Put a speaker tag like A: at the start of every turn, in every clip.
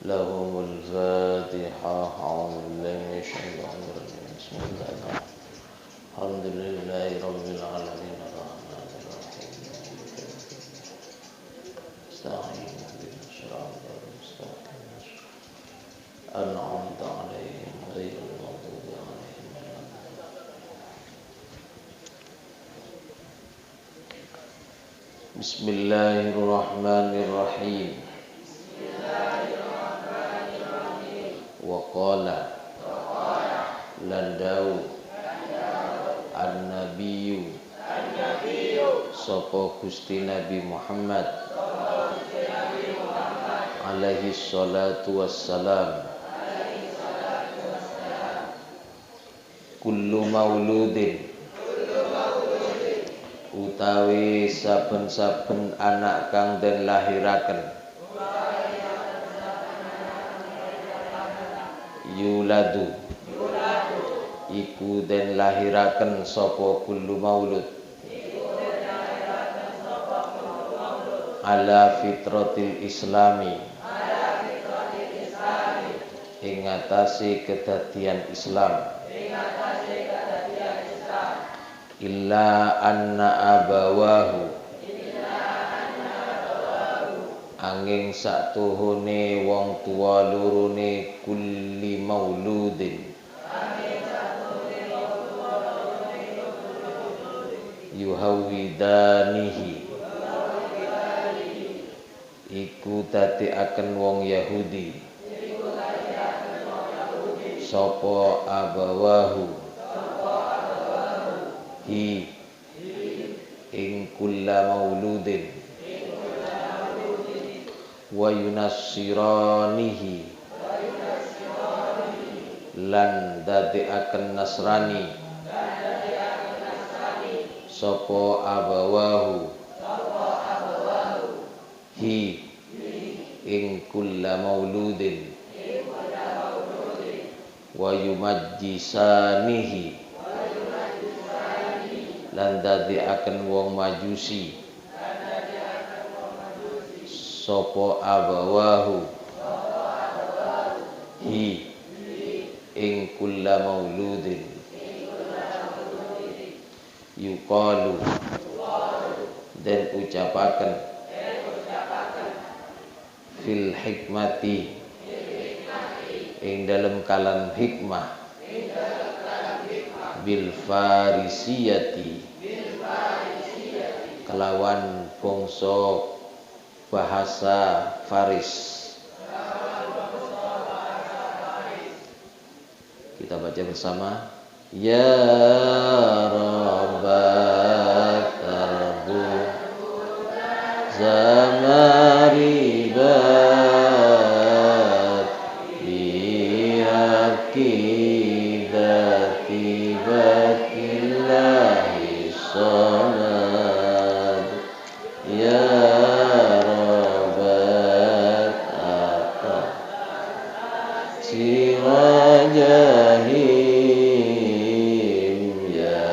A: Lahumul Fatihah. A'udzu billahi minasyaitonir rajim. Bismillahirrahmanirrahim. Alhamdulillahi rabbil alamin arrahmanir rahim. Astagfirullah ihdinas siratal mustaqim. An'amta 'alaihim ghairil maghdubi 'alaihim waladdallin. Bismillahirrahmanirrahim. Wa qala landau an-nabiyyu sapa Gusti Nabi Muhammad alaihi salatu wassalam kullu mauludin utawi saben-saben anak kang den lahiraken yuladu iku den lahiraken sapa kullu maulud ala fitratil islami ing atase kedadian Islam illa anna abawahu angin saktuhune wong tua lurune kulli mauludin yuhawidanihi iku dadekaken wong Yahudi sapa abawahu hi ing kulla mauludin wa yunassiranihi lan dadekaken Nasrani sapa abawahu hi ing kulla mauludin wa yumajjisanihi lan dadekaken wong Majusi sapa abawahu hi ing kulla mauludin yuqalu dan ucapaken fil hikmati ing dalam kalam hikmah bil farisiyati kelawan bangsa bahasa Faris. Kita baca bersama. Ya Rabbat tarbu zamaribat bihaqidati bakillahi samad. Ya Sirajahim ya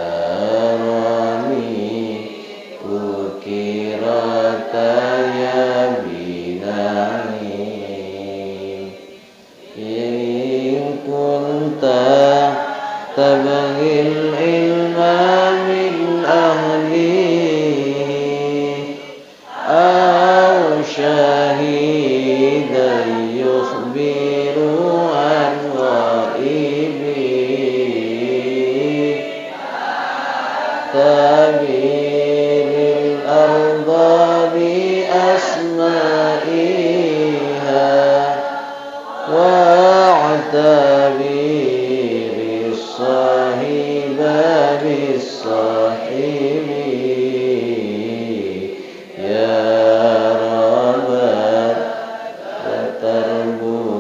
A: Rani ukirata ya binani in kunta tabghil ilma min ahli aw shahidan yukhbiru tabiril arda bi asma'iha wa'tabiris sahiba bis sahibi ya rabat tarbu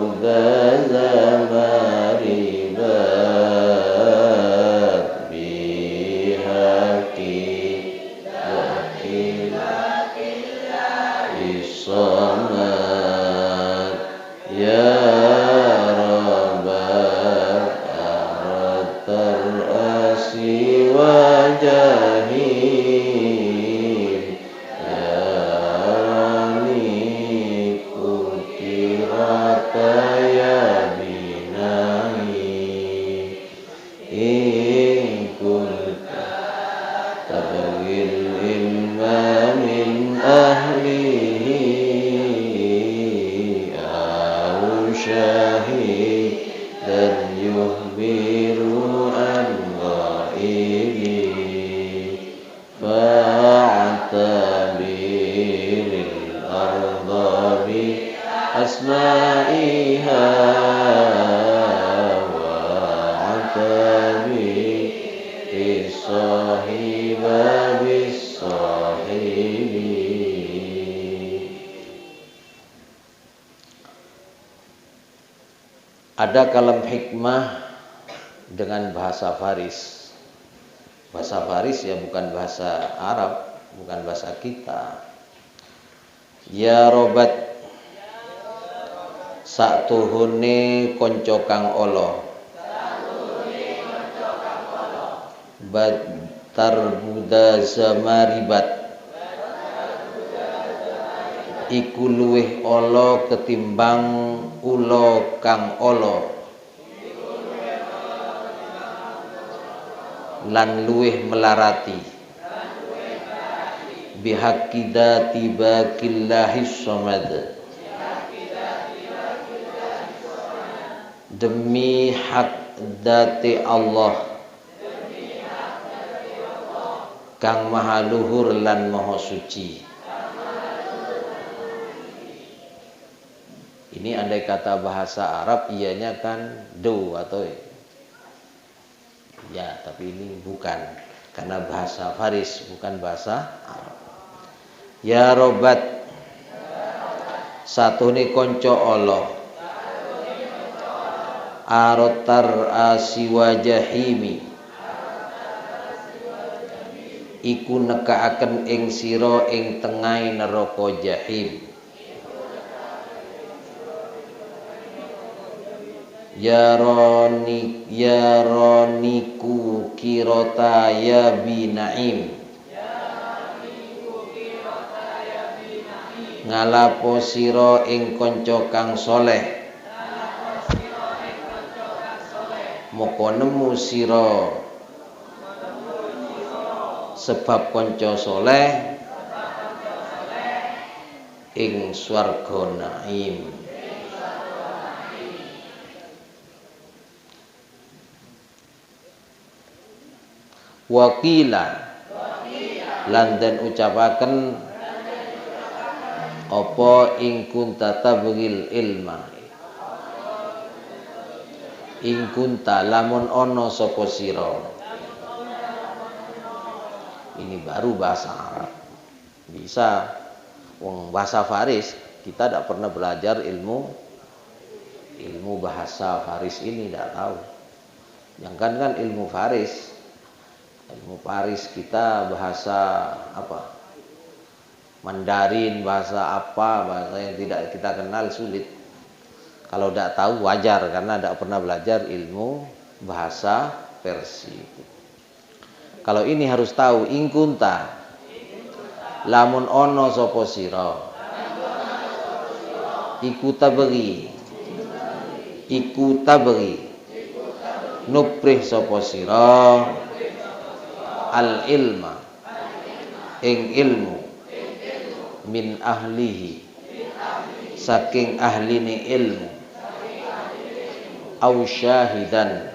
A: ya binahi in kunta tabghil ilma min ahlihi aw syahidan yuhbiru an ghaibi fa'tabiril arda bi asma'iha wa'tabiri sahiba bis sahibi. Ada kalam hikmah dengan bahasa Faris. Bahasa Faris ya bukan bahasa Arab, bukan bahasa kita. Ya robat satuhune konco kang olo batar buda zamaribat iku luweh olo ketimbang ulo kang olo lan luweh melarati bihaqida tibakillahis samad demi hak dati Allah kang maha luhur lan maha suci. Ini andai kata bahasa Arab ianya kan do atau ya, tapi ini bukan karena bahasa Faris bukan bahasa Arab. Ya robat satune konco Allah arotar asiwa jahimi iku nekaaken ing sira ing tengahing neraka jahim. Ya roniku kirota ya binaim ngalapo sira ing kanca kang saleh moko nemu sira sebab kanca saleh ing swarga naim. Wakila lan den ucapaken apa ing kunta tabghil ilma ing kunta lamun ana sapa sira. Ini baru bahasa Arab. Bisa wong bahasa Faris kita tidak pernah belajar ilmu bahasa Faris ini tidak tahu. Jangan kan ilmu Faris kita bahasa apa? Mandarin, bahasa yang tidak kita kenal sulit. Kalau tidak tahu wajar karena tidak pernah belajar ilmu bahasa Persia. Kalau ini harus tahu ingkunta lamun ono sapa sira iku tabri nuprih sapa sira al ilma ing ilmu min ahlihi saking ahline ilmu au syahidan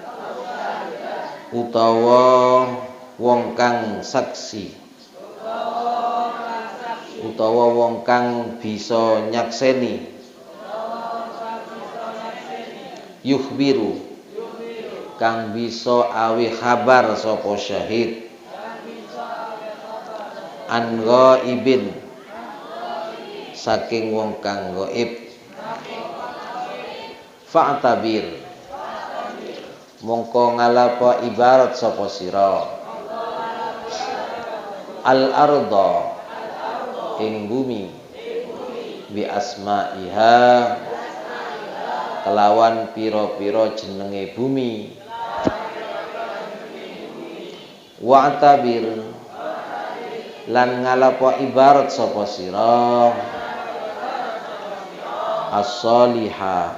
A: utawa wong kang saksi utawa wong kang bisa nyakseni yukhbiru kang bisa awi khabar sapa syahid an ghaibin saking wong kang gaib fa'tabir mongko ngalapa ibarat sapa sira al arda ing bumi bi asma'iha kelawan pira-pira jenenge bumi wa'tabir lan ngalapa ibarat sapa sira as-salihah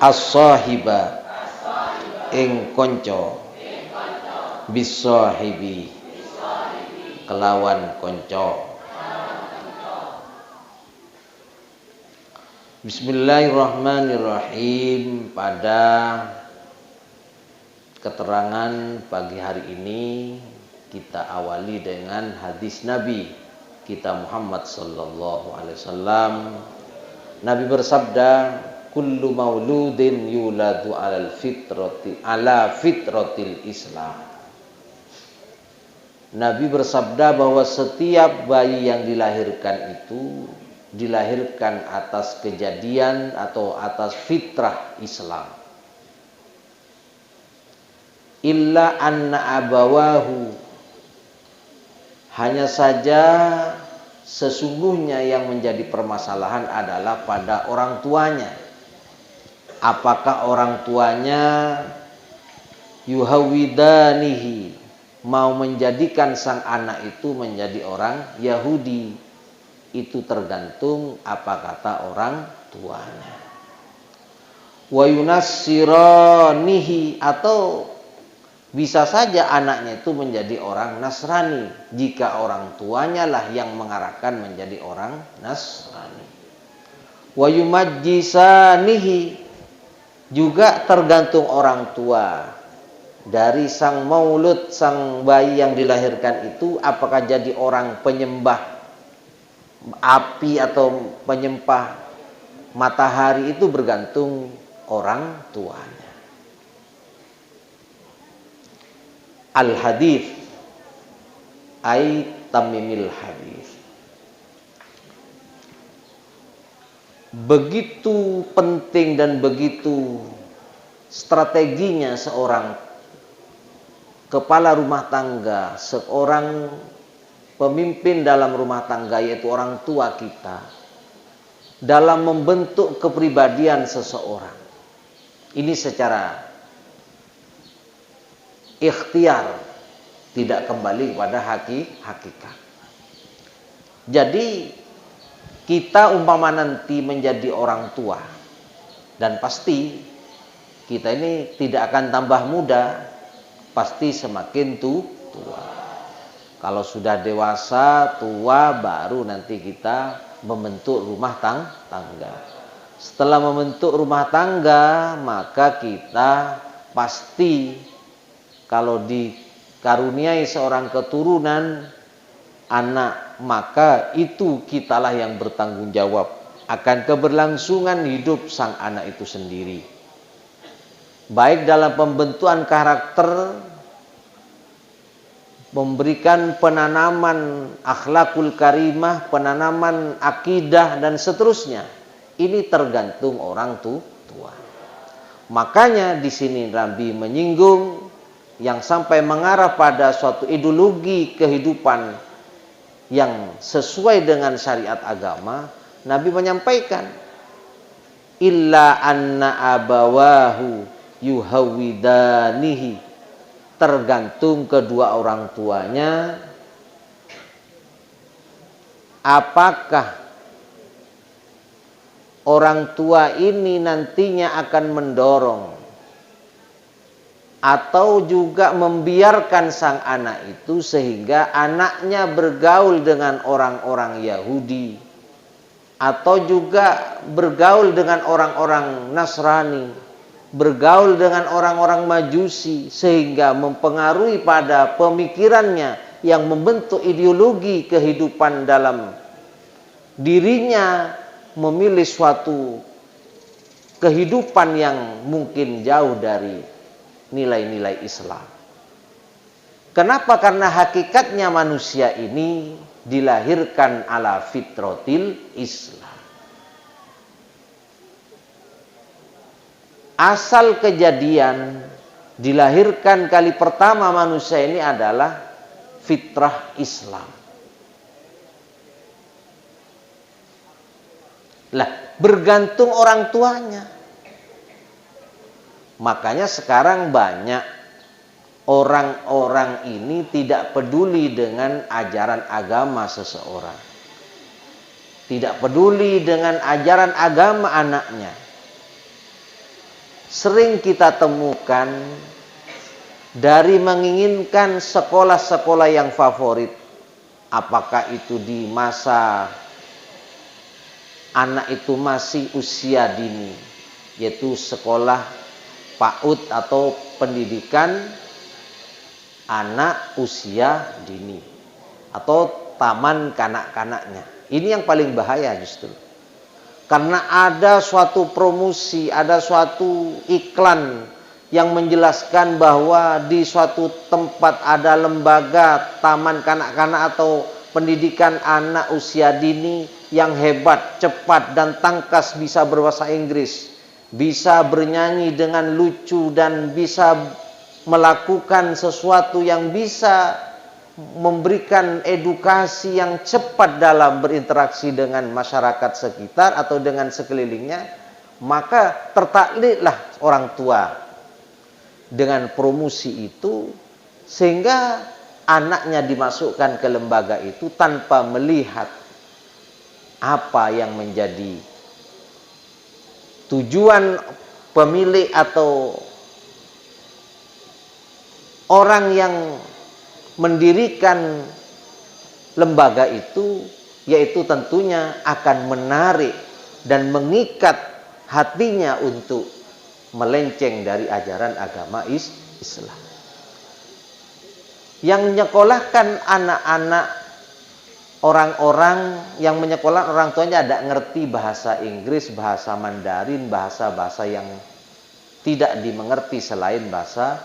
A: as-sahiba ing konco bisahibi kelawan konco. Bismillahirrahmanirrahim. Pada keterangan pagi hari ini kita awali dengan hadis Nabi kita Muhammad sallallahu alaihi wasallam. Nabi bersabda, kullu mauludin yuladu ala fitratil Islam. Nabi bersabda bahwa setiap bayi yang dilahirkan itu dilahirkan atas kejadian atau atas fitrah Islam. Illa anna abawahu, hanya saja sesungguhnya yang menjadi permasalahan adalah pada orang tuanya. Apakah orang tuanya yuhawidanihi, mau menjadikan sang anak itu menjadi orang Yahudi? Itu tergantung apa kata orang tuanya. Wa yunassiranihi, atau bisa saja anaknya itu menjadi orang Nasrani jika orang tuanya lah yang mengarahkan menjadi orang Nasrani. Wa yumajjisanihi, juga tergantung orang tua. Dari sang maulud, sang bayi yang dilahirkan itu, apakah jadi orang penyembah api atau penyembah matahari, itu bergantung orang tuanya. Al-hadith ay tamimil hadith. Begitu penting dan begitu strateginya seorang kepala rumah tangga, seorang pemimpin dalam rumah tangga, yaitu orang tua kita, dalam membentuk kepribadian seseorang. Ini secara ikhtiar, tidak kembali kepada hakikat. Jadi kita umpama nanti menjadi orang tua, dan pasti kita ini tidak akan tambah muda, pasti semakin tua. Kalau sudah dewasa, tua, baru nanti kita membentuk rumah tangga. Setelah membentuk rumah tangga, maka kita pasti kalau dikaruniai seorang keturunan anak, maka itu kitalah yang bertanggung jawab akan keberlangsungan hidup sang anak itu sendiri. Baik dalam pembentukan karakter, memberikan penanaman akhlakul karimah, penanaman akidah dan seterusnya. Ini tergantung orang tua. Makanya di sini Nabi menyinggung yang sampai mengarah pada suatu ideologi kehidupan yang sesuai dengan syariat agama. Nabi menyampaikan, illa anna abawahu yuhawidanihi, tergantung kedua orang tuanya apakah orang tua ini nantinya akan mendorong atau juga membiarkan sang anak itu sehingga anaknya bergaul dengan orang-orang Yahudi atau juga bergaul dengan orang-orang Nasrani, bergaul dengan orang-orang Majusi, sehingga mempengaruhi pada pemikirannya yang membentuk ideologi kehidupan dalam dirinya, memilih suatu kehidupan yang mungkin jauh dari nilai-nilai Islam. Kenapa? Karena hakikatnya manusia ini dilahirkan ala fitratil Islam. Asal kejadian dilahirkan kali pertama manusia ini adalah fitrah Islam. Lah, bergantung orang tuanya. Makanya sekarang banyak orang-orang ini tidak peduli dengan ajaran agama seseorang. tidak peduli dengan ajaran agama anaknya. Sering kita temukan dari menginginkan sekolah-sekolah yang favorit, apakah itu di masa anak itu masih usia dini, yaitu sekolah PAUD atau pendidikan anak usia dini, atau taman kanak-kanaknya. Ini yang paling bahaya justru. Karena ada suatu promosi, ada suatu iklan yang menjelaskan bahwa di suatu tempat ada lembaga taman kanak-kanak atau pendidikan anak usia dini yang hebat, cepat, dan tangkas, bisa berbahasa Inggris, bisa bernyanyi dengan lucu, dan bisa melakukan sesuatu yang bisa memberikan edukasi yang cepat dalam berinteraksi dengan masyarakat sekitar atau dengan sekelilingnya. Maka tertakluklah orang tua dengan promosi itu, sehingga anaknya dimasukkan ke lembaga itu tanpa melihat apa yang menjadi tujuan pemilik atau orang yang mendirikan lembaga itu, yaitu tentunya akan menarik dan mengikat hatinya untuk melenceng dari ajaran agama Islam. Yang menyekolahkan anak-anak, orang-orang yang menyekolahkan orang tuanya ada ngerti bahasa Inggris, bahasa Mandarin, bahasa-bahasa yang tidak dimengerti selain bahasa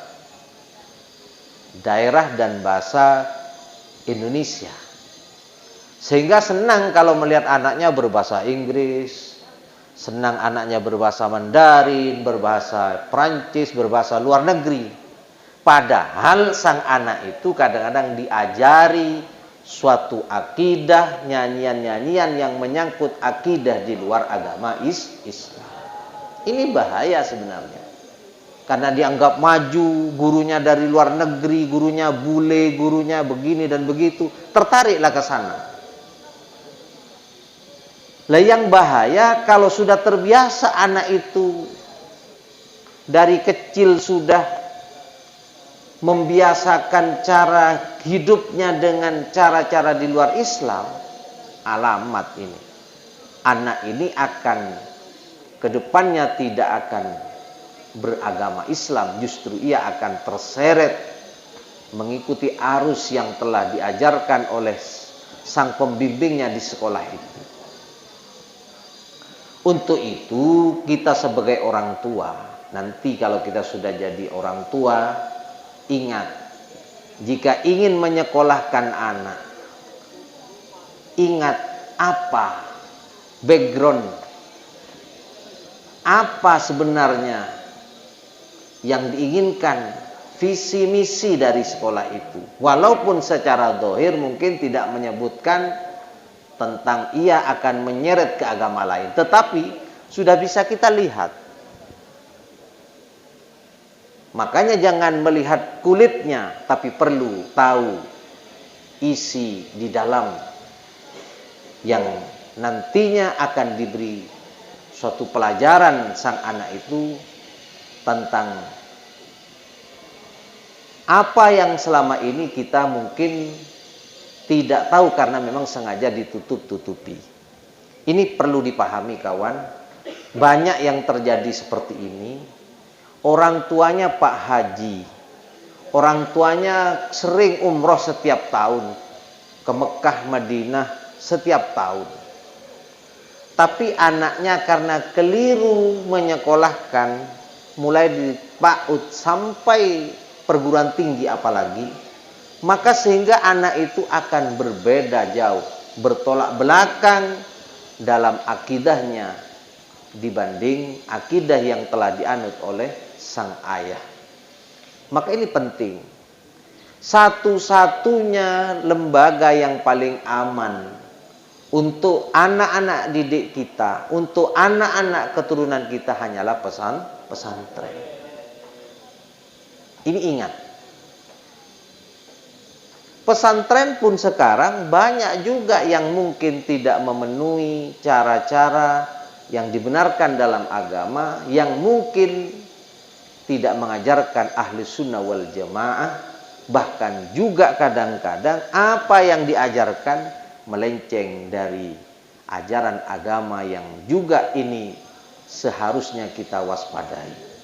A: daerah dan bahasa Indonesia. Sehingga senang kalau melihat anaknya berbahasa Inggris, senang anaknya berbahasa Mandarin, berbahasa Prancis, berbahasa luar negeri. Padahal sang anak itu kadang-kadang diajari suatu akidah, nyanyian-nyanyian yang menyangkut akidah di luar agama Islam. Ini bahaya sebenarnya. Karena dianggap maju, gurunya dari luar negeri, gurunya bule, gurunya begini dan begitu, tertariklah ke sana. Lah yang bahaya kalau sudah terbiasa anak itu dari kecil sudah membiasakan cara hidupnya dengan cara-cara di luar Islam, alamat ini. Anak ini akan kedepannya tidak akan beragama Islam, justru ia akan terseret mengikuti arus yang telah diajarkan oleh sang pembimbingnya di sekolah itu. Untuk itu kita sebagai orang tua, nanti kalau kita sudah jadi orang tua, ingat, jika ingin menyekolahkan anak, ingat apa background, apa sebenarnya yang diinginkan, visi misi dari sekolah itu. Walaupun secara zahir mungkin tidak menyebutkan tentang ia akan menyeret ke agama lain, tetapi sudah bisa kita lihat. Makanya jangan melihat kulitnya, tapi perlu tahu isi di dalam yang nantinya akan diberi suatu pelajaran sang anak itu tentang apa yang selama ini kita mungkin tidak tahu karena memang sengaja ditutup-tutupi. Ini perlu dipahami kawan. Banyak yang terjadi seperti ini. Orang tuanya Pak Haji, orang tuanya sering umroh setiap tahun ke Mekah, Madinah setiap tahun. Tapi anaknya karena keliru menyekolahkan, mulai di PAUD sampai perguruan tinggi apalagi, maka sehingga anak itu akan berbeda jauh, bertolak belakang dalam akidahnya dibanding akidah yang telah dianut oleh sang ayah. Maka ini penting. Satu-satunya lembaga yang paling aman untuk anak-anak didik kita, untuk anak-anak keturunan kita hanyalah pesantren. Ini ingat. Pesantren pun sekarang banyak juga yang mungkin tidak memenuhi cara-cara yang dibenarkan dalam agama, yang mungkin tidak mengajarkan ahli sunnah wal jamaah, bahkan juga kadang-kadang apa yang diajarkan melenceng dari ajaran agama yang juga ini seharusnya kita waspadai.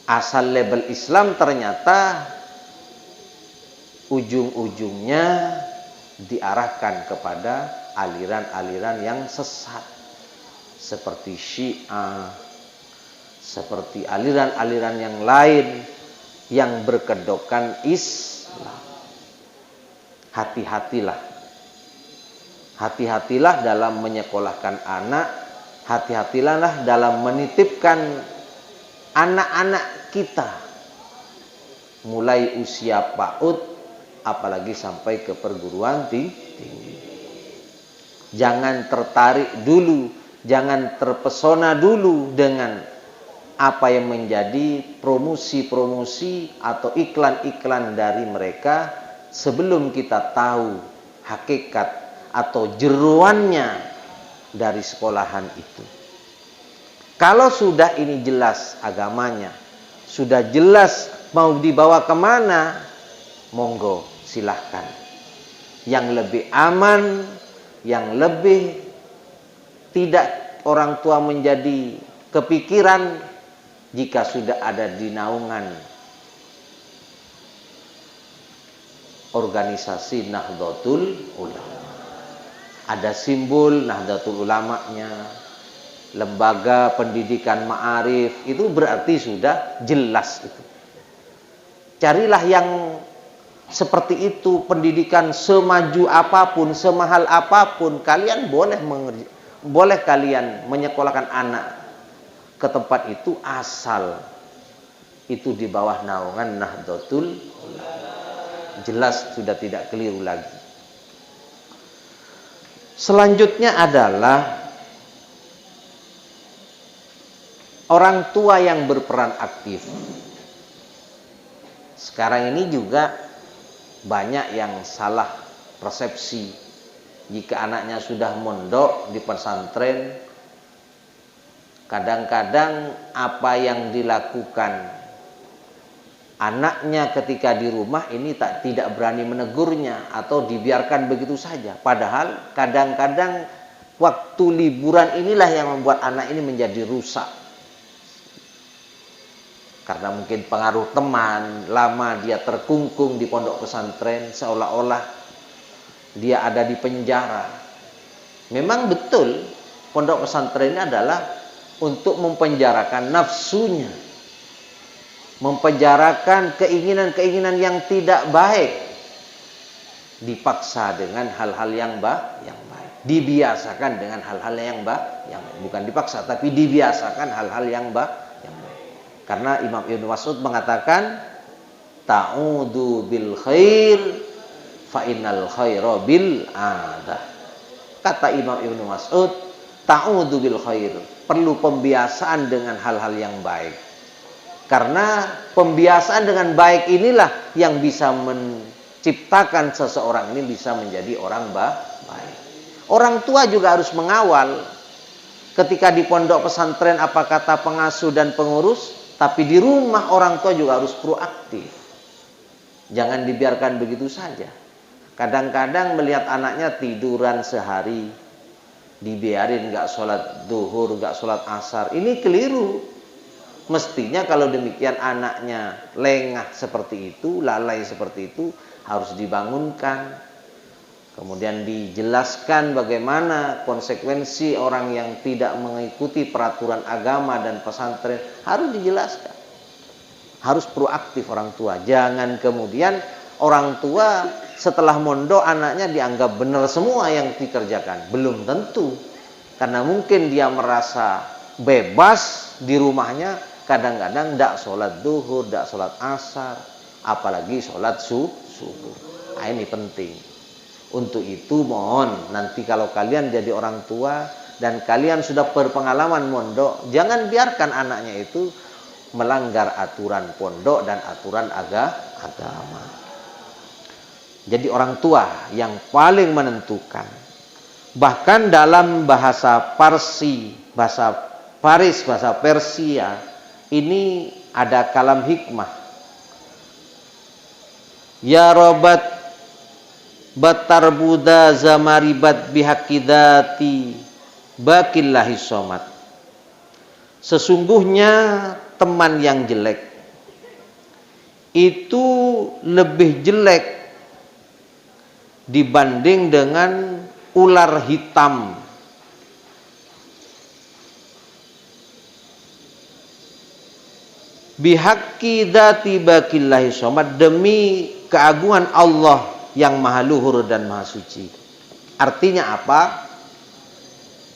A: Asal label Islam ternyata ujung-ujungnya diarahkan kepada aliran-aliran yang sesat, seperti Syiah, seperti aliran-aliran yang lain yang berkedokkan Islam. Hati-hatilah. Hati-hatilah dalam menyekolahkan anak, hati-hatilah dalam menitipkan anak-anak kita mulai usia PAUD apalagi sampai ke perguruan tinggi. Jangan tertarik dulu, jangan terpesona dulu dengan apa yang menjadi promosi-promosi atau iklan-iklan dari mereka sebelum kita tahu hakikat atau jeruannya dari sekolahan itu. Kalau sudah ini jelas agamanya, sudah jelas mau dibawa kemana, monggo silahkan. Yang lebih aman, yang lebih tidak orang tua menjadi kepikiran jika sudah ada di naungan organisasi Nahdlatul Ulama. Ada simbol Nahdlatul Ulamanya, lembaga pendidikan ma'arif, itu berarti sudah jelas itu. Carilah yang seperti itu, pendidikan semaju apapun, semahal apapun, kalian boleh kalian menyekolahkan anak ke tempat itu asal itu di bawah naungan Nahdlatul Ulama. Jelas sudah tidak keliru lagi. Selanjutnya adalah orang tua yang berperan aktif. Sekarang ini juga banyak yang salah persepsi. Jika anaknya sudah mondok di pesantren, kadang-kadang apa yang dilakukan anaknya ketika di rumah ini tidak berani menegurnya atau dibiarkan begitu saja. Padahal kadang-kadang waktu liburan inilah yang membuat anak ini menjadi rusak. Karena mungkin pengaruh teman, lama dia terkungkung di pondok pesantren, seolah-olah dia ada di penjara. Memang betul, pondok pesantren ini adalah untuk mempenjarakan nafsunya, mempenjarakan keinginan-keinginan yang tidak baik, dipaksa dengan hal-hal yang baik, dibiasakan dengan hal-hal yang baik, bukan dipaksa, tapi dibiasakan hal-hal yang baik. Karena Imam Ibnu Mas'ud mengatakan ta'udu bil khair fa innal khaira bil adah. Kata Imam Ibnu Mas'ud, ta'udu bil khair, perlu pembiasaan dengan hal-hal yang baik. Karena pembiasaan dengan baik inilah yang bisa menciptakan seseorang ini bisa menjadi orang baik. Orang tua juga harus mengawal. Ketika di pondok pesantren apa kata pengasuh dan pengurus, tapi di rumah orang tua juga harus proaktif. Jangan dibiarkan begitu saja. Kadang-kadang melihat anaknya tiduran sehari, dibiarin gak sholat duhur, gak sholat asar. Ini keliru. Mestinya kalau demikian anaknya lengah seperti itu, lalai seperti itu, harus dibangunkan. Kemudian dijelaskan bagaimana konsekuensi orang yang tidak mengikuti peraturan agama dan pesantren, harus dijelaskan. Harus proaktif orang tua. Jangan kemudian orang tua setelah mondok anaknya dianggap benar semua yang dikerjakan. Belum tentu. Karena mungkin dia merasa bebas di rumahnya, kadang-kadang tidak sholat duhur, tidak sholat asar, apalagi sholat subuh. Nah, ini penting. Untuk itu mohon nanti kalau kalian jadi orang tua dan kalian sudah berpengalaman mondok, jangan biarkan anaknya itu melanggar aturan pondok dan aturan agama. Jadi orang tua yang paling menentukan. Bahkan dalam bahasa Parsi, bahasa Faris, bahasa Persia, ini ada kalam hikmah. Ya robat batar buddha zamaribat bihakidati bakillahi somat. Sesungguhnya teman yang jelek itu lebih jelek dibanding dengan ular hitam. Bihaqqi dzati baqillahi somad, demi keagungan Allah yang maha luhur dan maha suci. Artinya apa?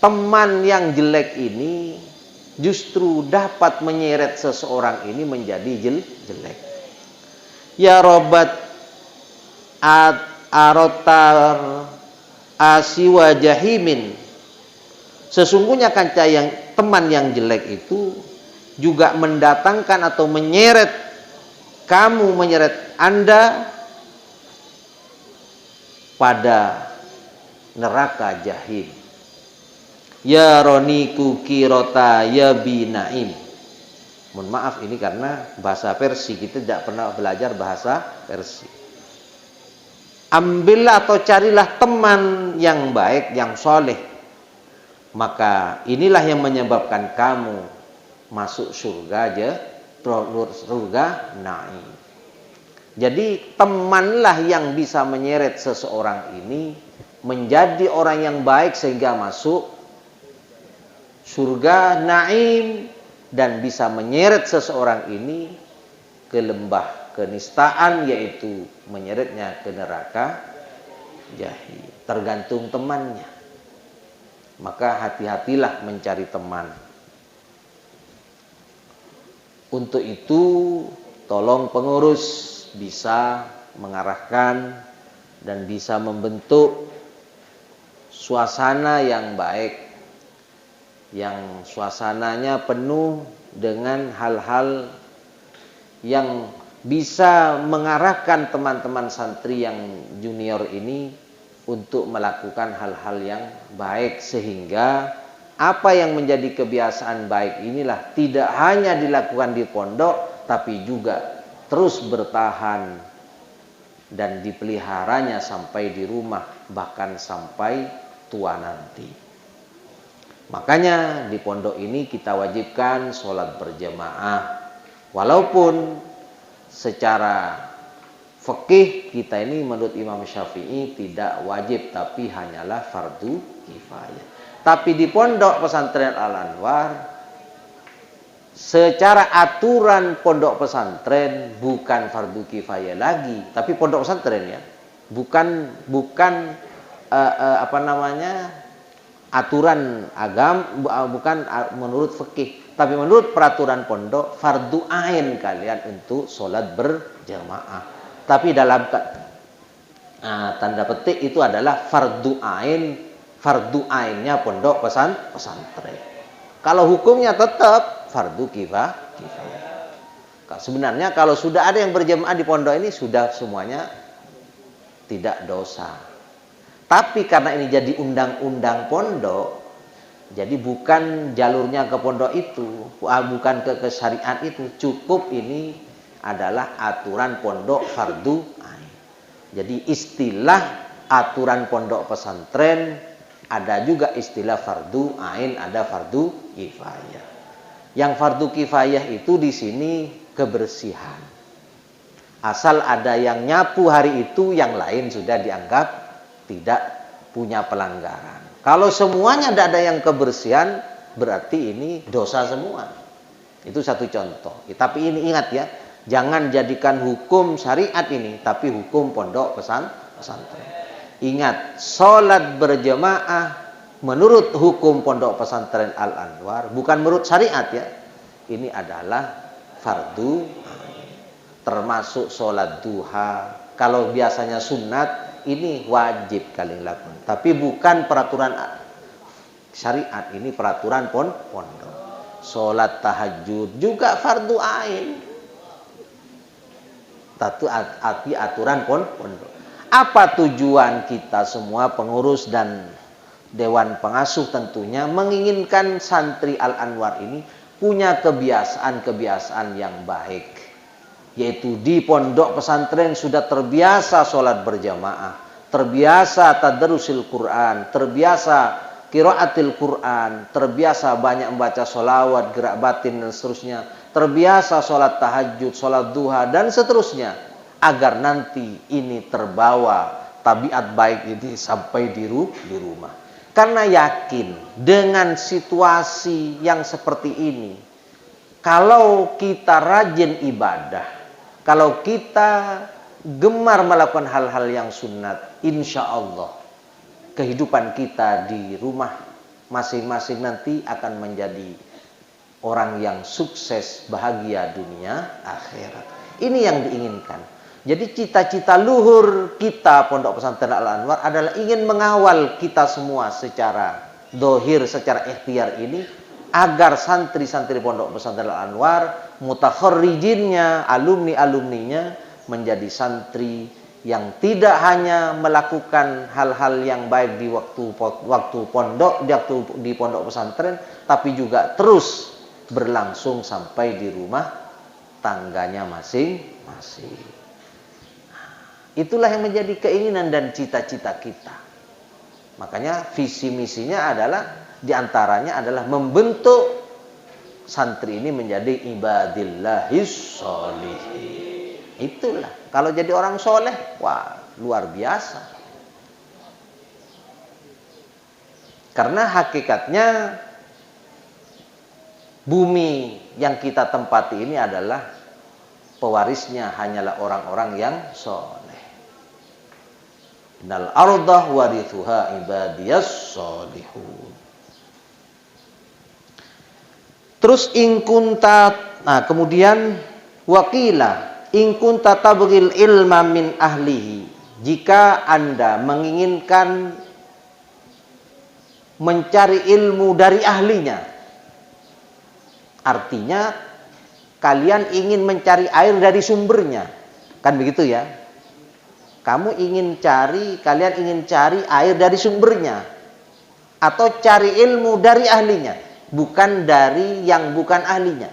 A: Teman yang jelek ini justru dapat menyeret seseorang ini menjadi jelek. Ya robat arotar asiwa jahimin. Sesungguhnya kanca yang teman yang jelek itu juga mendatangkan atau menyeret kamu, menyeret Anda pada neraka jahim. Ya roniku kirota ya binaim. Mohon maaf ini karena bahasa Persia, kita tidak pernah belajar bahasa Persia. Ambillah atau carilah teman yang baik, yang soleh. Maka inilah yang menyebabkan kamu masuk surga naim. Jadi temanlah yang bisa menyeret seseorang ini menjadi orang yang baik sehingga masuk surga naim, dan bisa menyeret seseorang ini ke lembah kenistaan, yaitu menyeretnya ke neraka jahim. Tergantung temannya. Maka hati-hatilah mencari teman. Untuk itu tolong pengurus bisa mengarahkan dan bisa membentuk suasana yang baik, yang suasananya penuh dengan hal-hal yang bisa mengarahkan teman-teman santri yang junior ini untuk melakukan hal-hal yang baik, sehingga apa yang menjadi kebiasaan baik inilah tidak hanya dilakukan di pondok, tapi juga terus bertahan dan dipeliharanya sampai di rumah, bahkan sampai tua nanti. Makanya di pondok ini kita wajibkan sholat berjamaah. Walaupun secara fikih kita ini menurut Imam Syafi'i tidak wajib, tapi hanyalah fardu kifayah. Tapi di pondok pesantren Al-Anwar, secara aturan pondok pesantren bukan fardu kifayah lagi, tapi pondok pesantren ya, bukan aturan agama, bukan menurut fikih, tapi menurut peraturan pondok fardu ain kalian untuk sholat berjamaah. Tapi dalam tanda petik itu adalah fardu ainnya pondok pesantren. Kalau hukumnya tetap fardu kifayah. Sebenarnya kalau sudah ada yang berjamaah di pondok ini sudah semuanya tidak dosa. Tapi karena ini jadi undang-undang pondok, jadi bukan jalurnya ke pondok itu, bukan ke syariat itu, cukup ini adalah aturan pondok fardu ain. Jadi istilah aturan pondok pesantren ada juga istilah fardu ain, ada fardu kifayah. Yang fardu kifayah itu di sini kebersihan. Asal ada yang nyapu hari itu, yang lain sudah dianggap tidak punya pelanggaran. Kalau semuanya tidak ada yang kebersihan, berarti ini dosa semua. Itu satu contoh. Tapi ini ingat ya, jangan jadikan hukum syariat ini, tapi hukum pondok pesantren. Ingat, sholat berjamaah menurut hukum pondok pesantren Al-Anwar, bukan menurut syariat ya. Ini adalah fardu, termasuk sholat duha. Kalau biasanya sunat, ini wajib kalian lakukan. Tapi bukan peraturan syariat, ini peraturan pondok. Sholat tahajud juga fardu ain. Tapi aturan pondok. Apa tujuan kita semua pengurus dan Dewan Pengasuh tentunya menginginkan santri Al-Anwar ini punya kebiasaan-kebiasaan yang baik. Yaitu di pondok pesantren sudah terbiasa sholat berjamaah, terbiasa tadarusil Quran, terbiasa qiraatil Quran, terbiasa banyak membaca sholawat, gerak batin dan seterusnya, terbiasa sholat tahajud, sholat duha dan seterusnya, agar nanti ini terbawa tabiat baik ini sampai di rumah. Karena yakin dengan situasi yang seperti ini, kalau kita rajin ibadah, kalau kita gemar melakukan hal-hal yang sunat, insya Allah kehidupan kita di rumah masing-masing nanti akan menjadi orang yang sukses, bahagia dunia akhirat. Ini yang diinginkan. Jadi cita-cita luhur kita Pondok Pesantren Al-Anwar adalah ingin mengawal kita semua secara dohir, secara ikhtiar ini, agar santri-santri Pondok Pesantren Al-Anwar, mutakharrijinnya, alumni-alumninya menjadi santri yang tidak hanya melakukan hal-hal yang baik di waktu pondok, di pondok pesantren, tapi juga terus berlangsung sampai di rumah tangganya masing-masing. Itulah yang menjadi keinginan dan cita-cita kita. Makanya visi misinya adalah diantaranya adalah membentuk santri ini menjadi ibadillahis sholihin. Itulah, kalau jadi orang soleh, wah luar biasa. Karena hakikatnya bumi yang kita tempati ini adalah pewarisnya hanyalah orang-orang yang soleh. Innal ardah warithuha ibadiyas solihun. Terus ingkunta, nah kemudian wakila ingkunta tabghil ilma min ahlihi, jika Anda menginginkan mencari ilmu dari ahlinya, artinya kalian ingin mencari air dari sumbernya, kan begitu ya? Kalian ingin cari air dari sumbernya, atau cari ilmu dari ahlinya, bukan dari yang bukan ahlinya.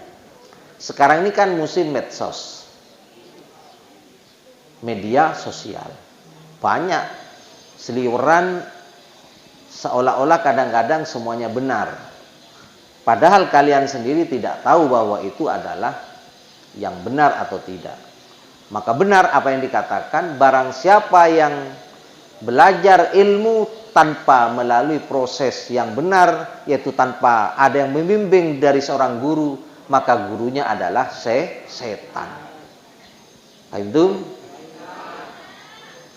A: Sekarang ini kan musim medsos, media sosial, banyak seliweran seolah-olah kadang-kadang semuanya benar. Padahal kalian sendiri tidak tahu bahwa itu adalah yang benar atau tidak. Maka benar apa yang dikatakan, barang siapa yang belajar ilmu tanpa melalui proses yang benar, yaitu tanpa ada yang membimbing dari seorang guru, maka gurunya adalah setan. Paham?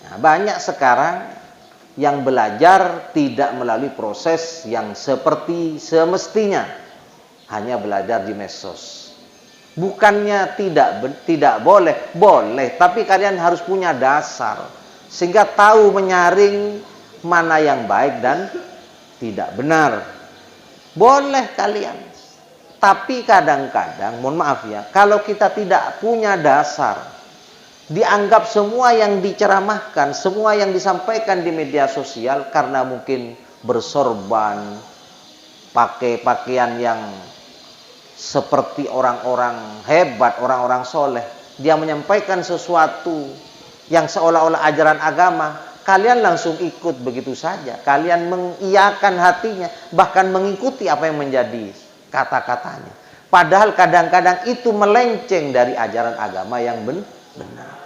A: Nah, banyak sekarang yang belajar tidak melalui proses yang seperti semestinya, hanya belajar di medsos. Bukannya tidak boleh, tapi kalian harus punya dasar sehingga tahu menyaring mana yang baik dan tidak benar. Boleh kalian, tapi kadang-kadang, mohon maaf ya, kalau kita tidak punya dasar, dianggap semua yang diceramahkan, semua yang disampaikan di media sosial, karena mungkin bersorban, pakai pakaian yang seperti orang-orang hebat, orang-orang soleh, dia menyampaikan sesuatu yang seolah-olah ajaran agama, kalian langsung ikut begitu saja. Kalian mengiyakan hatinya, bahkan mengikuti apa yang menjadi kata-katanya. Padahal kadang-kadang itu melenceng dari ajaran agama yang benar.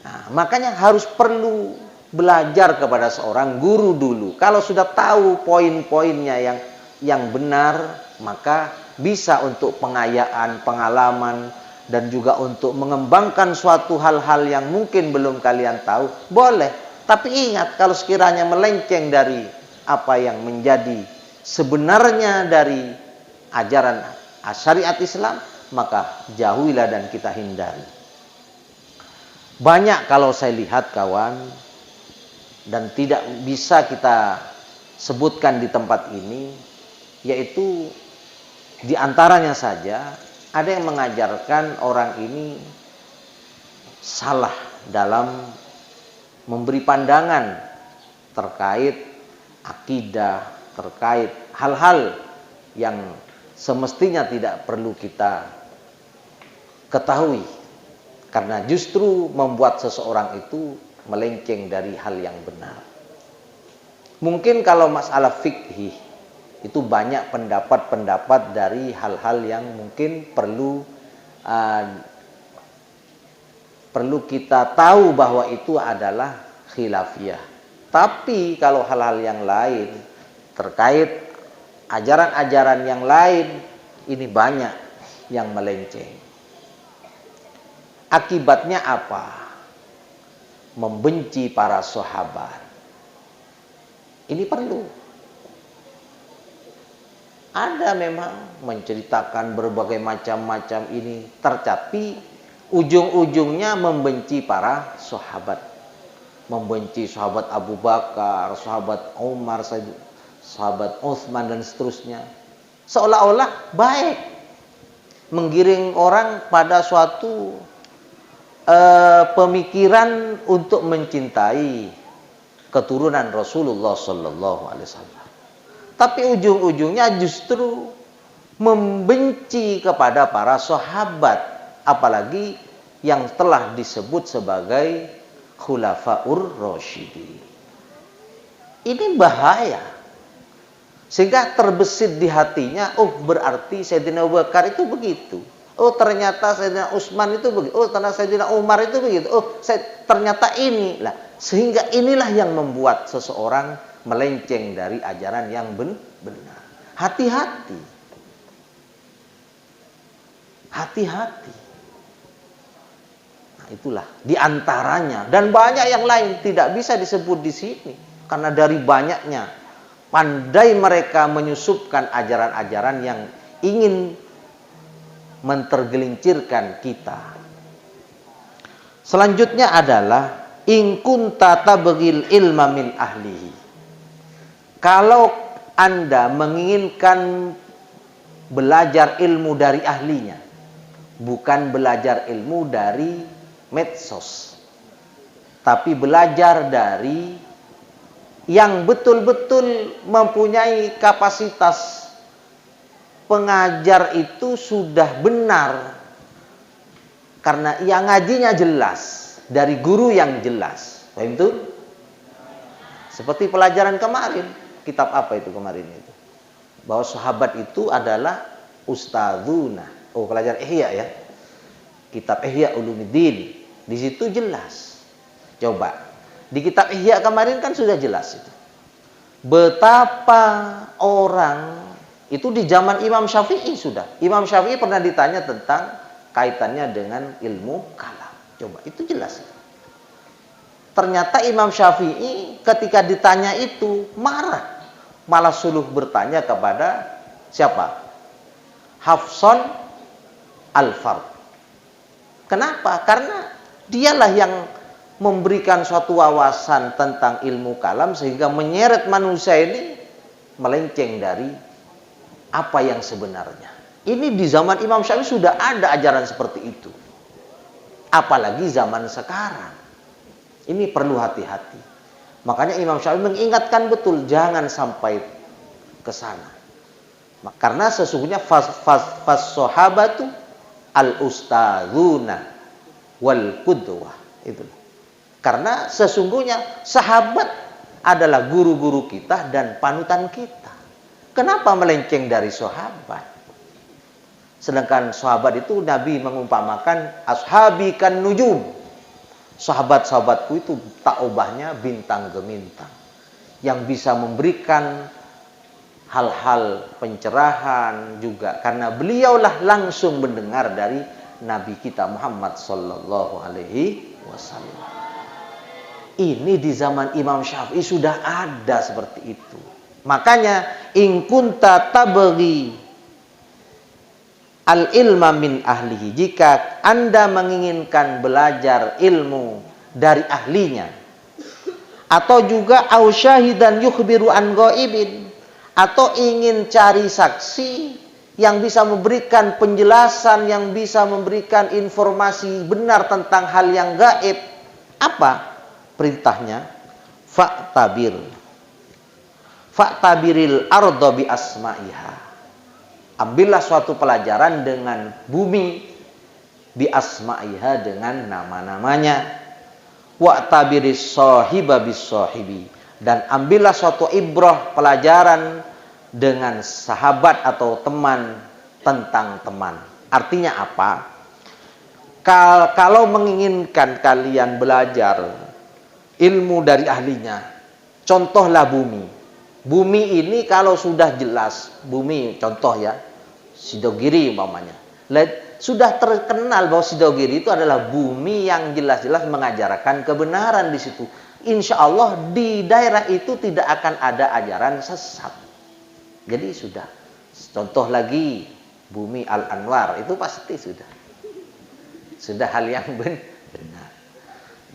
A: Nah, makanya harus perlu belajar kepada seorang guru dulu. Kalau sudah tahu poin-poinnya yang benar, maka bisa untuk pengayaan, pengalaman, dan juga untuk mengembangkan suatu hal-hal yang mungkin belum kalian tahu, boleh. Tapi ingat, kalau sekiranya melenceng dari apa yang menjadi sebenarnya dari ajaran syariat Islam, maka jauhilah dan kita hindari. Banyak kalau saya lihat kawan, dan tidak bisa kita sebutkan di tempat ini, yaitu di antaranya saja ada yang mengajarkan orang ini salah dalam memberi pandangan terkait akidah, terkait hal-hal yang semestinya tidak perlu kita ketahui, karena justru membuat seseorang itu melenceng dari hal yang benar. Mungkin kalau masalah fikih itu banyak pendapat-pendapat dari hal-hal yang mungkin perlu kita tahu bahwa itu adalah khilafiyah. Tapi kalau hal-hal yang lain terkait ajaran-ajaran yang lain, ini banyak yang melenceng. Akibatnya apa? Membenci para sahabat. Ini perlu. Ada memang menceritakan berbagai macam-macam ini, tapi ujung-ujungnya membenci para sahabat. Membenci sahabat Abu Bakar, sahabat Umar, sahabat Utsman dan seterusnya. Seolah-olah baik. Menggiring orang pada suatu pemikiran untuk mencintai keturunan Rasulullah sallallahu alaihi wasallam. Tapi ujung-ujungnya justru membenci kepada para sahabat, apalagi yang telah disebut sebagai khulafaur rasyidin. Ini bahaya. Sehingga terbesit di hatinya, oh berarti Sayyidina Abu Bakar itu begitu. Oh ternyata Sayyidina Utsman itu begitu. Oh ternyata Sayyidina Umar itu begitu. Oh ternyata ini. Lah, sehingga inilah yang membuat seseorang melenceng dari ajaran yang benar. Hati-hati. Hati-hati. Nah, itulah diantaranya, dan banyak yang lain tidak bisa disebut di sini karena dari banyaknya pandai mereka menyusupkan ajaran-ajaran yang ingin mentergelincirkan kita. Selanjutnya adalah in kunta tabghil ilma min ahlihi. Kalau Anda menginginkan belajar ilmu dari ahlinya, bukan belajar ilmu dari medsos, tapi belajar dari yang betul-betul mempunyai kapasitas pengajar itu sudah benar, karena yang ngajinya jelas dari guru yang jelas. Paham itu? Seperti pelajaran kemarin. Kitab apa itu kemarin itu? Bahwa sahabat itu adalah ustadzuna. Oh, pelajaran Ihya ya. Kitab Ihya Ulumuddin. Di situ jelas. Coba. Di kitab Ihya kemarin kan sudah jelas itu. Betapa orang itu di zaman Imam Syafi'i sudah. Imam Syafi'i pernah ditanya tentang kaitannya dengan ilmu kalam. Coba, itu jelas. Ternyata Imam Syafi'i ketika ditanya itu marah. Malah suluh bertanya kepada siapa? Hafson Al-Fard. Kenapa? Karena dialah yang memberikan suatu wawasan tentang ilmu kalam sehingga menyeret manusia ini melenceng dari apa yang sebenarnya. Ini di zaman Imam Syafi'i sudah ada ajaran seperti itu. Apalagi zaman sekarang. Ini perlu hati-hati. Makanya Imam Syafi'i mengingatkan betul, jangan sampai ke sana. Karena sesungguhnya fas-sahabatu al-ustadzuna wal qudwah. Itu. Karena sesungguhnya sahabat adalah guru-guru kita dan panutan kita. Kenapa melenceng dari sahabat? Sedangkan sahabat itu Nabi mengumpamakan ashabi kan nujum. Sahabat-sahabatku itu tak ubahnya bintang gemintang yang bisa memberikan hal-hal pencerahan juga, karena beliaulah langsung mendengar dari Nabi kita Muhammad sallallahu alaihi wasallam. Ini di zaman Imam Syafi'i sudah ada seperti itu. Makanya in kunta tabghi al-ilma min ahlihi, jika Anda menginginkan belajar ilmu dari ahlinya, atau juga au syahidan yukhbiru an ghaibin, atau ingin cari saksi yang bisa memberikan penjelasan, yang bisa memberikan informasi benar tentang hal yang gaib. Apa? perintahnya, fa'tabiril arda bi asma'iha. Ambillah suatu pelajaran dengan bumi, bi asma'iha, dengan nama-namanya. Wa'tabiris sahiba bis sahibi, dan ambillah suatu ibrah, pelajaran dengan sahabat atau teman tentang teman. Artinya apa? Kalau menginginkan kalian belajar ilmu dari ahlinya, contohlah bumi. Bumi ini kalau sudah jelas, bumi contoh ya, Sidogiri umpamanya. Sudah terkenal bahwa Sidogiri itu adalah bumi yang jelas-jelas mengajarkan kebenaran di situ. Insya Allah di daerah itu tidak akan ada ajaran sesat. Jadi sudah. Contoh lagi, bumi Al-Anwar itu pasti sudah hal yang benar.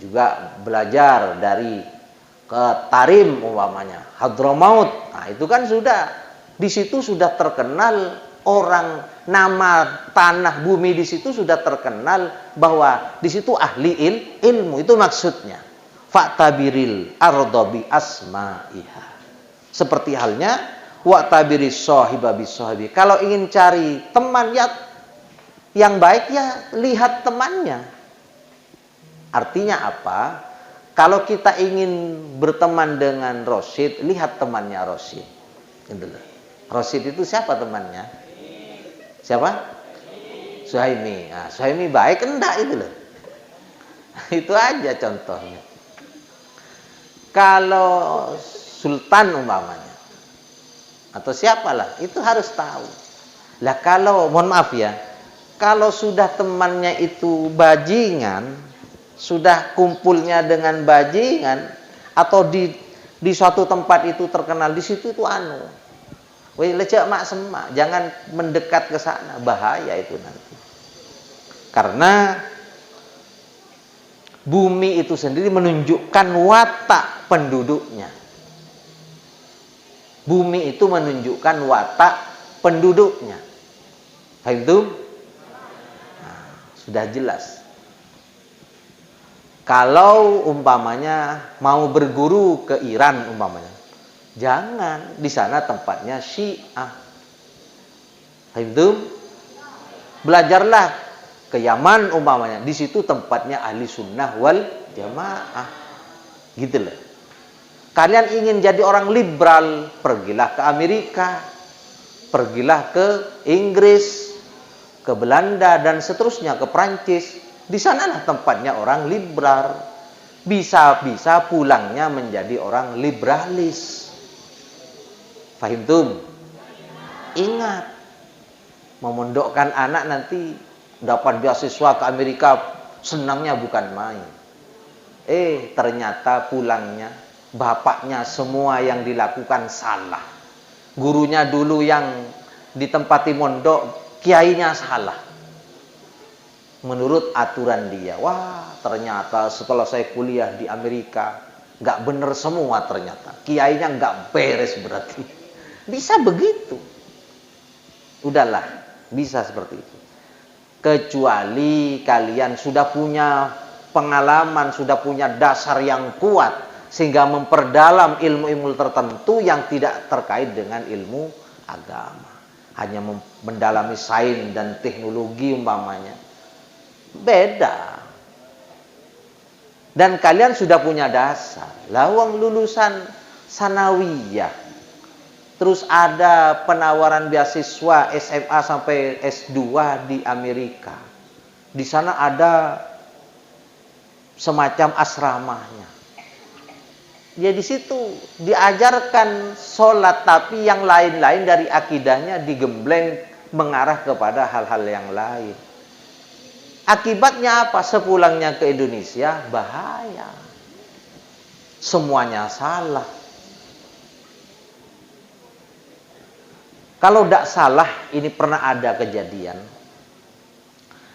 A: Juga belajar dari ke Tarim umpamanya, Hadramaut. Nah, itu kan sudah di situ sudah terkenal, orang nama tanah bumi di situ sudah terkenal bahwa di situ ahli ilmu, itu maksudnya. Fa'tabiril arda bi asma'iha. Seperti halnya wa'tabiris sahiba bis sahibi. Kalau ingin cari teman yang baik, ya lihat temannya. Artinya apa? Kalau kita ingin berteman dengan Rosyid, lihat temannya Rosyid. Rosyid itu siapa temannya? Siapa? Suhaimi. Nah, Suhaimi baik enggak itu loh. Itu aja contohnya. Kalau Sultan umpamanya, atau siapalah, itu harus tahu. Lah kalau, mohon maaf ya, kalau sudah temannya itu bajingan, sudah kumpulnya dengan bajingan, atau di suatu tempat itu terkenal, di situ itu lecek mak semak, jangan mendekat ke sana, bahaya itu nanti. Karena bumi itu sendiri menunjukkan watak penduduknya. Bumi itu menunjukkan watak penduduknya. Paham itu? Nah, sudah jelas. Kalau umpamanya mau berguru ke Iran umpamanya, jangan, di sana tempatnya Syiah. Itu belajarlah ke Yaman umpamanya, di situ tempatnya ahli sunnah wal jamaah. Gitu loh. Kalian ingin jadi orang liberal, pergilah ke Amerika, pergilah ke Inggris, ke Belanda dan seterusnya, ke Prancis. Di sanalah tempatnya orang liberal. Bisa-bisa pulangnya menjadi orang liberalis. Fahim tum? Ingat, memondokkan anak nanti dapat beasiswa ke Amerika, senangnya bukan main. Ternyata pulangnya bapaknya semua yang dilakukan salah. Gurunya dulu yang ditempati mondok, kiainya salah. Menurut aturan dia, wah ternyata setelah saya kuliah di Amerika nggak bener semua, ternyata kiainya nggak beres, berarti bisa begitu. Udahlah, bisa seperti itu. Kecuali kalian sudah punya pengalaman, sudah punya dasar yang kuat sehingga memperdalam ilmu-ilmu tertentu yang tidak terkait dengan ilmu agama, hanya mendalami sains dan teknologi umpamanya. Beda. Dan kalian sudah punya dasar. Lawang lulusan sanawiyah, terus ada penawaran beasiswa SMA sampai S2 di Amerika. Di sana ada semacam asramanya. Ya di situ diajarkan sholat, tapi yang lain-lain dari akidahnya digembleng mengarah kepada hal-hal yang lain. Akibatnya apa? Sepulangnya ke Indonesia, bahaya. Semuanya salah. Kalau tidak salah, ini pernah ada kejadian.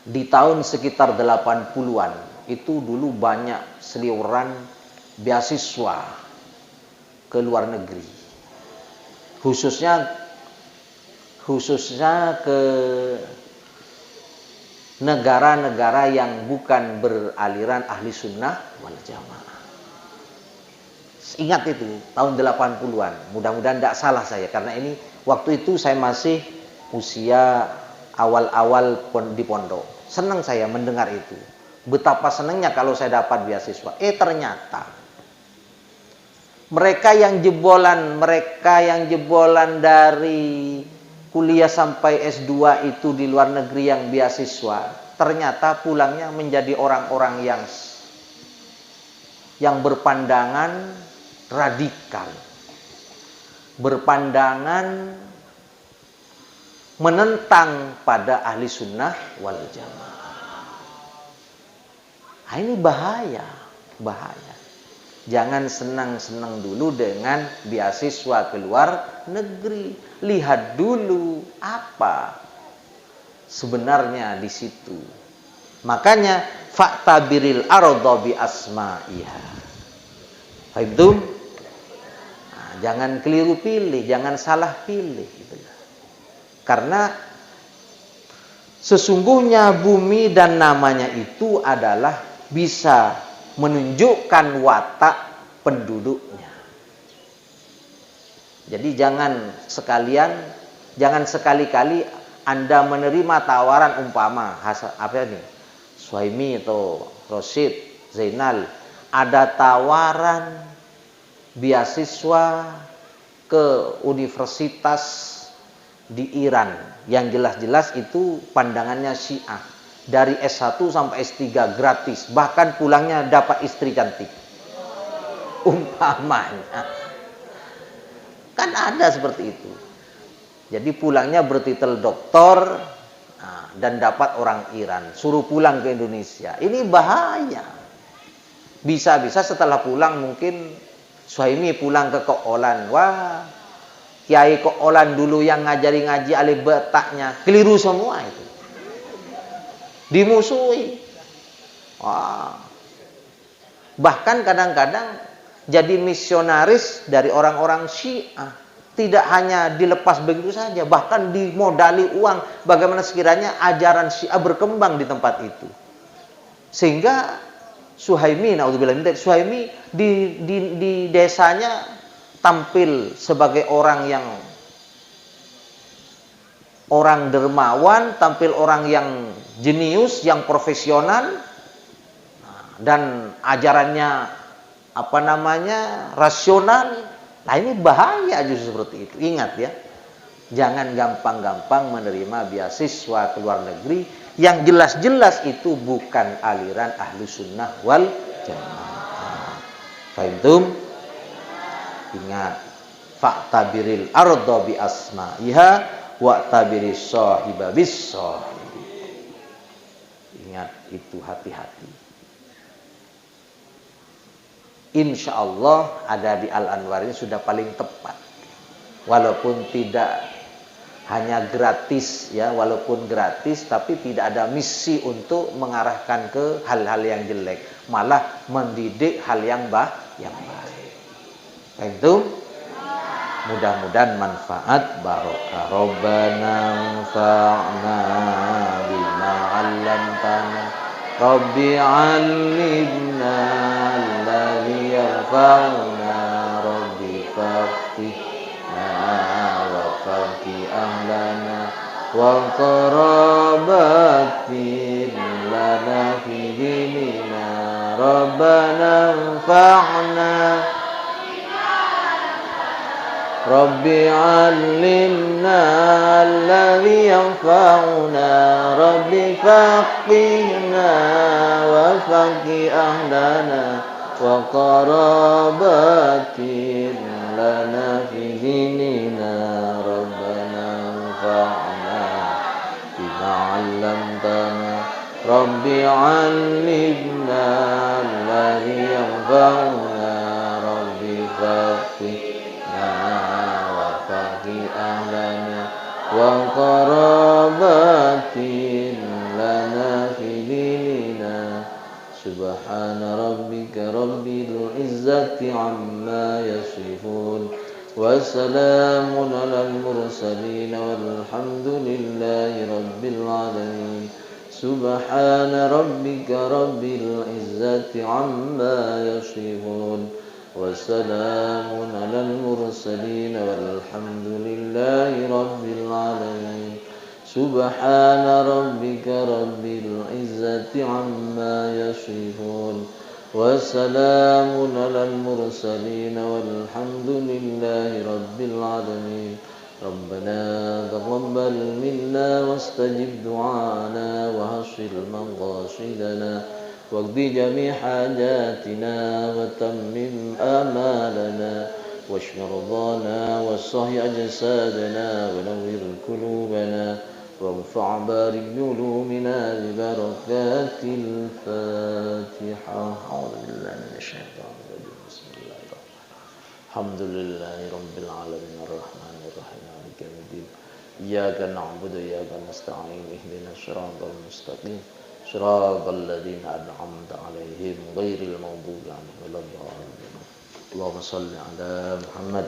A: Di tahun sekitar 80-an, itu dulu banyak seliuran beasiswa ke luar negeri. Khususnya ke negara-negara yang bukan beraliran ahli sunnah wal jamaah. Ingat itu, tahun 80-an. Mudah-mudahan tidak salah saya, karena ini waktu itu saya masih usia awal-awal di pondok. Senang saya mendengar itu. Betapa senangnya kalau saya dapat beasiswa. Ternyata mereka yang jebolan dari kuliah sampai S2 itu di luar negeri yang beasiswa, ternyata pulangnya menjadi orang-orang yang berpandangan radikal, berpandangan menentang pada ahli sunnah wal jamaah. Nah, ini bahaya. Jangan senang-senang dulu dengan beasiswa ke luar negeri. Lihat dulu apa sebenarnya di situ. Makanya fa'tabiril arda bi asma'iha. Fahimtum? Nah, jangan keliru pilih, jangan salah pilih gitu. Karena sesungguhnya bumi dan namanya itu adalah bisa menunjukkan watak penduduknya. Jadi jangan sekali-kali Anda menerima tawaran umpama Suhaimi atau Rosid, Zainal, ada tawaran beasiswa ke universitas di Iran yang jelas-jelas itu pandangannya Syiah. Dari S1 sampai S3 gratis, bahkan pulangnya dapat istri cantik. Umpamanya. Kan ada seperti itu. Jadi pulangnya bertitel doktor dan dapat orang Iran, suruh pulang ke Indonesia. Ini bahaya. Bisa-bisa setelah pulang mungkin Suhaimi pulang ke Ko'olan. Wah, Kiai Ko'olan dulu yang ngajari ngaji alif betaknya keliru semua itu. Dimusuhi. Wah. Bahkan kadang-kadang jadi misionaris dari orang-orang Syiah. Tidak hanya dilepas begitu saja, bahkan dimodali uang. Bagaimana sekiranya ajaran Syiah berkembang di tempat itu. Sehingga Suhaimi di desanya tampil sebagai orang dermawan, tampil orang yang jenius, yang profesional, dan ajarannya rasional. Nah, ini bahaya justru seperti itu. Ingat ya, jangan gampang-gampang menerima beasiswa ke luar negeri yang jelas-jelas itu bukan aliran ahlu sunnah wal jamaah. Fahimtum? Ingat, fa'tabiril arda bi asma'iha wa'tabiris sahiba bis sahibi. Ingat itu, hati-hati. Insya Allah ada di Al-Anwar ini sudah paling tepat. Walaupun tidak hanya gratis ya, walaupun gratis tapi tidak ada misi untuk mengarahkan ke hal-hal yang jelek, malah mendidik hal yang baik. Itu mudah-mudahan manfaat barokah. Rabbana anfa'na bima 'allamtana Rabbi 'allimna alladhi yanfa'una Rabbi faqihna wa faqih ahlana wa qarabatin lana fi dinina Rabbana anfa'na Rabbi 'allimna alladhi yanfa'una Rabbi faqihna wa faqih ahlana wa qarabatin lana fi dinina Rabbana anfa'na bima 'allamtana Rabbi 'allimna alladhi yanfa'una Rabbi faqih wa qarabatin lana fi dinina subhana rabbika rabbil izzati amma yasifun wa salamun alal mursalin walhamdulillahi rabbil alamin subhana rabbika rabbil izzati amma yasifun وسلام على المرسلين والحمد لله رب العالمين. سبحان ربك رب العزة عما يصفون وسلام على المرسلين والحمد لله رب العالمين. ربنا تقبل منا واستجب دعانا وحصل مقاصدنا واقض جميع حاجاتنا وتمم آمالنا واشف مرضانا واصلح أجسادنا ونور قلوبنا وارفع بارك علومنا ببركات الفاتحة. أعوذ بالله من الشيطان الرجيم. بسم الله الرحمن الرحيم. الحمد لله رب العالمين الرحمن الرحيم مالك يوم الدين. إياك نعبد وإياك نستعين اهدنا الصراط المستقيم صراط الذين أنعمت عليهم غير المغضوب عليهم ولا الضالين. اللهم صل على محمد